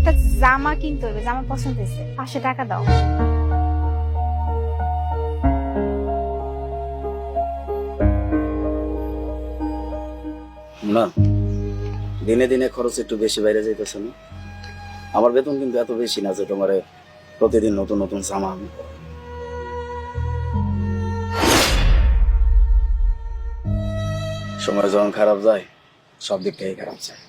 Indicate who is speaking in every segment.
Speaker 1: একটা জামা কিনতে হবে, জামা পছন্দ হয়েছে, 500 টাকা দাও।
Speaker 2: না, দিনে দিনে খরচ একটু বেশি বাইরে যাইতেছে না? আমার বেতন কিন্তু এত বেশি না যে তোমার প্রতিদিন নতুন নতুন জামা আমি পরবো। সময় যখন খারাপ যায় সব দিক থেকেই খারাপ যায়।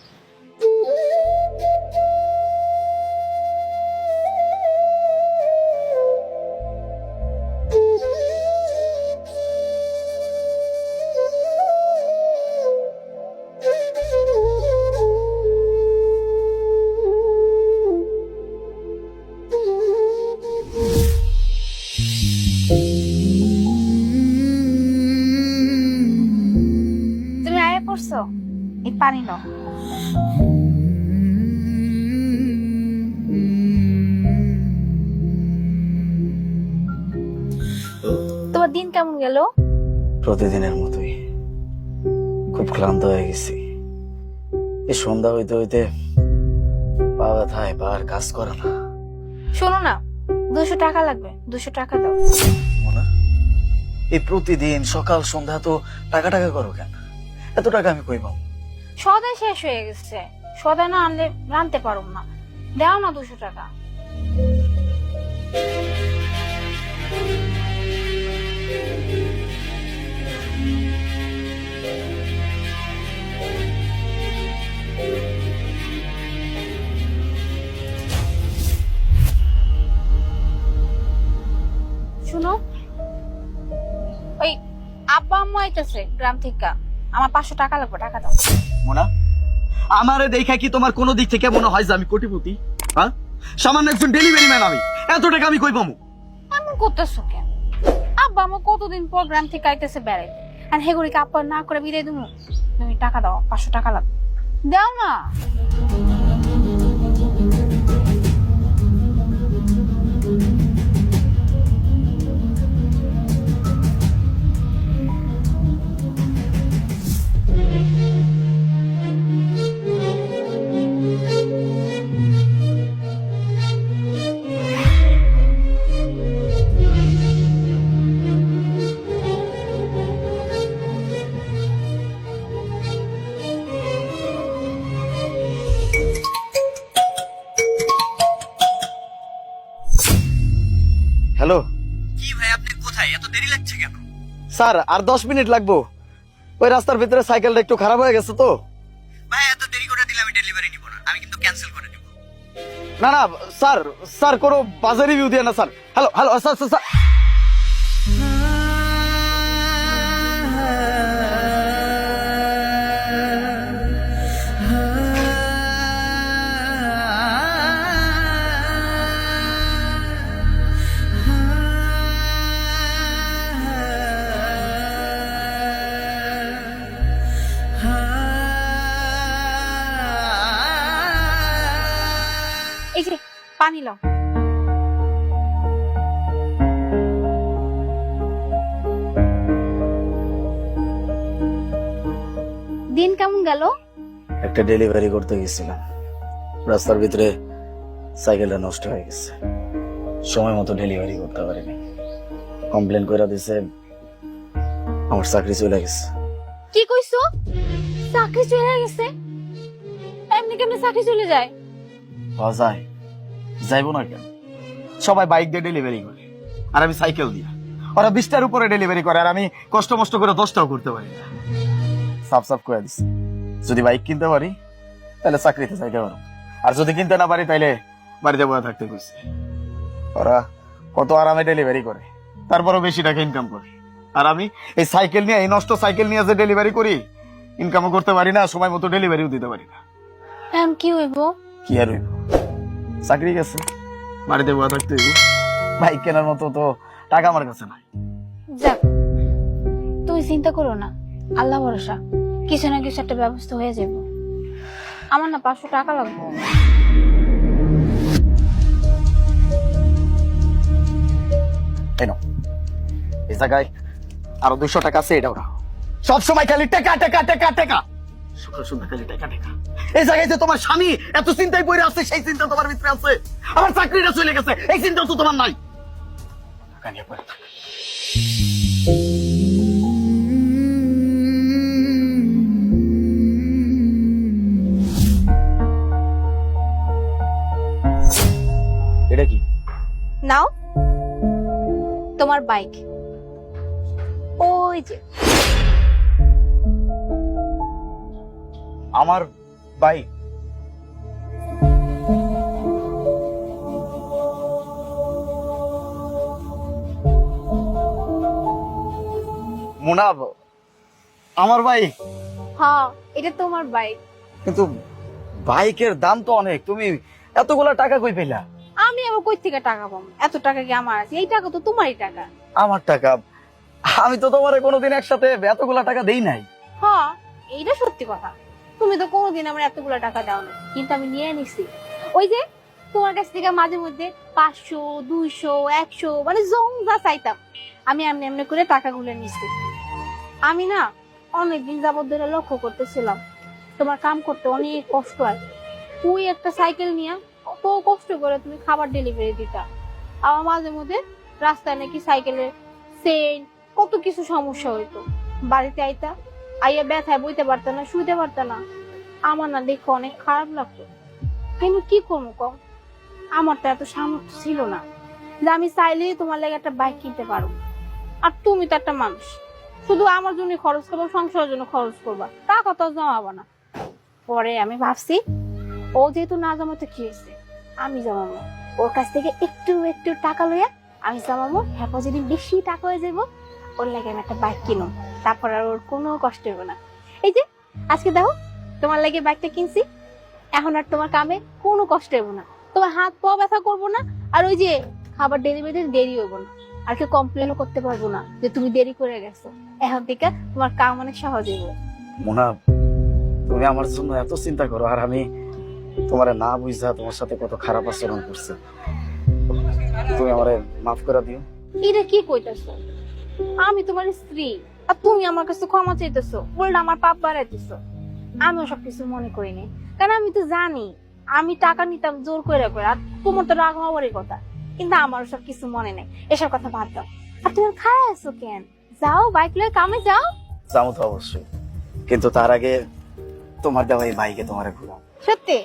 Speaker 1: তুমি আয়া পড়ছো, এই পানি নাও। তোমার দিন কেমন গেল?
Speaker 2: প্রতিদিনের মতোই, খুব ক্লান্ত হয়ে গেছি। এই সন্ধ্যা হইতে হইতে পা ব্যথায়, পা আর কাজ করে না।
Speaker 1: শোনো না, 200 টাকা লাগবে, 200 টাকা দাও।
Speaker 2: মোনা, এই প্রতিদিন সকাল সন্ধ্যা তো টাকা টাকা করো কেন? এত টাকা আমি কই পাবো?
Speaker 1: সদাই শেষ হয়ে গেছে, সদাই না আনলে রানতে পারো না। দাও না 200 টাকা। শুনো, ওই আব্বা আম্মা আইতাছে গ্রাম থেকে, আমার 500 টাকা লাগবে, টাকা দাও।
Speaker 3: মোনা, আমারে দেখা কি তোমার কোনো দিক থেকে মনে হয় যে আমি কোটিপতি? হ্যাঁ, সামান্য একজন ডেলিভারি ম্যান আমি, এত টাকা আমি কই পাবো?
Speaker 1: এমন করতেছো কেন? আব্বা আম্মা কতদিন পর গ্রাম থেকে আইতেছে বেড়াইতে, আর হেগুড়িকে আব্বা না করে বিদায় দেবো? তুমি টাকা দাও, 500 টাকা লাগবে, দাও না।
Speaker 3: হ্যালো
Speaker 4: কি ভাই, আপনি কোথায়? এত দেরি লাগছে কেন?
Speaker 3: স্যার, আর 10 মিনিট লাগবো। ওই রাস্তার ভিতরে সাইকেলটা একটু খারাপ হয়ে গেছে তো।
Speaker 4: ভাই এত দেরি করে দিলে আমি ডেলিভারি নিব না, আমি কিন্তু ক্যান্সেল করে দিব।
Speaker 3: না না স্যার, স্যার কোনো বাজার রিভিউ দিয়ে না sir. Hello hello sir sir sir.
Speaker 1: এই যে পানি লাও। দিন কেমন গেল?
Speaker 2: একটা ডেলিভারি করতে গেছিলাম, রাস্তার ভিতরে সাইকেলটা নষ্ট হয়ে গেছে, সময় মতো ডেলিভারি করতে পারিনি। কমপ্লেন করে দিছে, আমার চাকরি চলে গেছে।
Speaker 1: কি কইছো? চাকরি চলে গেছে? এমনি কেমনে চাকরি চলে যায়?
Speaker 2: পাওয়া যায়, যাইবো না কেন?
Speaker 3: সবাই বাইক দিয়ে ডেলিভারি করে আর আমি সাইকেল দিয়ে। ওরা 20টার উপরে ডেলিভারি করে আর আমি কষ্ট মষ্ট করে 10টাও করতে পারি না।
Speaker 2: সাফ সাফ করে দিছে, যদি বাইক কিনতে পারি তাহলে চাকরিতে যাইতে পারো,
Speaker 3: আর যদি কিনতে না পারি তাইলে বাড়িতে বসে থাকতে কইছে।
Speaker 2: ওরা কত আরামে ডেলিভারি করে,
Speaker 3: তারপরও বেশি টাকা ইনকাম করে। আর আমি এই সাইকেল নিয়ে, এই নষ্ট সাইকেল নিয়ে যে ডেলিভারি করি, ইনকামও করতে পারি না, সময় মতো ডেলিভারিও দিতে পারি না।
Speaker 1: এখন কি হইব?
Speaker 2: কি আর হইব, চাকরি গেছে,
Speaker 3: বাড়িতে বসে থাকতে হইব।
Speaker 2: বাইক কেনার মতো তো টাকা আমার কাছে নাই।
Speaker 1: যাক, তুমি চিন্তা করো না, আল্লাহ ভরসা, কিছু না কিছু একটা ব্যবস্থা হয়ে যাবে। আমার না 500 টাকা লাগবে।
Speaker 3: এই নাও, এই জায়গায় আরো 200 টাকা আছে, এটাও রাখো। সবসময় খালি টাকা টাকা টাকা টাকা, সকাল সন্ধ্যা খালি টাকা টাকা। এই জায়গায় যে তোমার স্বামী এত চিন্তায় পড়ে আছে, সেই চিন্তা তোমার ভিতরে আছে। আমার চাকরিটা চলে গেছে, এই চিন্তা তো তোমার নাই। টাকা নিয়ে পড়ে থাক। এটা কি?
Speaker 1: নাও তোমার বাইক, ওই যে।
Speaker 3: আমার বাইক? মুনাব, আমার বাইক?
Speaker 1: হ্যাঁ, এটা তোমার বাইক।
Speaker 3: কিন্তু বাইকের দাম তো অনেক, তুমি এতগুলা টাকা কই পেলা?
Speaker 1: আমি আবার কই থেকে টাকা পাবো? এত টাকা কি আমার আছে? এই টাকা তো তোমারই টাকা।
Speaker 3: আমার টাকা? আমি তো তোমারে কোনোদিন একসাথে এতগুলা টাকা দেই নাই।
Speaker 1: হ্যাঁ, এইটা সত্যি কথা। তুমি তো কোনোদিন আমার এতগুলো টাকা দাও না, কিন্তু আমি নিয়ে নিছি। ওই যে তোমার কাছ থেকে মাঝে মধ্যে 500, 200, 100 মানে যা চাইতাম, আমি এমনি এমনি করে টাকাগুলো নিছি। আমি না অনেকদিন যাবত ধরে লক্ষ্য করতেছিলাম তোমার কাম করতে অনেক কষ্ট হয়। তুই একটা সাইকেল নিয়ে কত কষ্ট করে তুমি খাবার ডেলিভারি দিতা। আমার মাঝে মধ্যে রাস্তায় নাকি সাইকেলের চেইন কত কিছু সমস্যা হইতো। বাড়িতে আইতা, আইয়া ব্যথায় বইতে পারত না, শুইতে পারত না। আমার না দেখে অনেক খারাপ লাগতো, কিন্তু কি করবো কম, আমার তো এত সামর্থ্য ছিল না যে আমি চাইলেই তোমার লাগে একটা বাইক কিনতে পারো। আর তুমি তো একটা মানুষ, শুধু আমার জন্য খরচ করবো, সংসারের জন্য খরচ করবা, টাকা তো জমাবো না। পরে আমি ভাবছি ও যেহেতু না জমাতে কি হয়েছে, আমি জমাবো। ওর কাছ থেকে একটু একটু টাকা লইয়া আমি জমাবো। হ্যাঁ, যেদিন বেশি টাকা হয়ে যাবো ওর লাগে আমি একটা বাইক কিনো, তারপর আর ওর কোনো কষ্ট হবে না। এই যে আজকে দেখো তোমার লাগে বাইকটা কিনছি, এখন আর তোমার কামে কোনো কষ্ট হবে না, তোমার হাত পা ব্যথা করবো না, আর ওই যে খাবার ডেলিভারিতে দেরি হবো না, আর কেউ কমপ্লেনও করতে পারবো না যে তুমি দেরি করে গেছো। এখন থেকে তোমার কাম অনেক সহজ হবে।
Speaker 2: মুনাব, তুমি আমার জন্য এত চিন্তা করো, আর আমি তোমারে না বুঝা তোমার সাথে কত খারাপ আচরণ করছে। তুমি আমারে মাফ করে দিও।
Speaker 1: এটা কি কইতেছো? আমি তোমার স্ত্রী, আর তুমি আমার কাছে ক্ষমা চাইতেছো, উল্টা আমার পাপ বাড়াইতেছো। আমিও সবকিছু মনে করিনি, কারণ আমি তো জানি আমি টাকা নিতাম জোর করে করে, আর তোমার তো রাগ হওয়ারই কথা, কিন্তু আমার সব কিছু মনে নেই। এসব কথা বাদ দাও। আর তুমি খারাপ আছো কেন? যাও বাইক লয়ে কামে যাও।
Speaker 2: যাবো তো অবশ্যই, কিন্তু তার আগে তোমার দেওয়া এই বাইকে তোমারে ঘুরাও।
Speaker 1: সত্যি?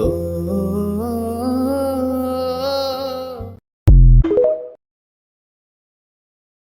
Speaker 3: ও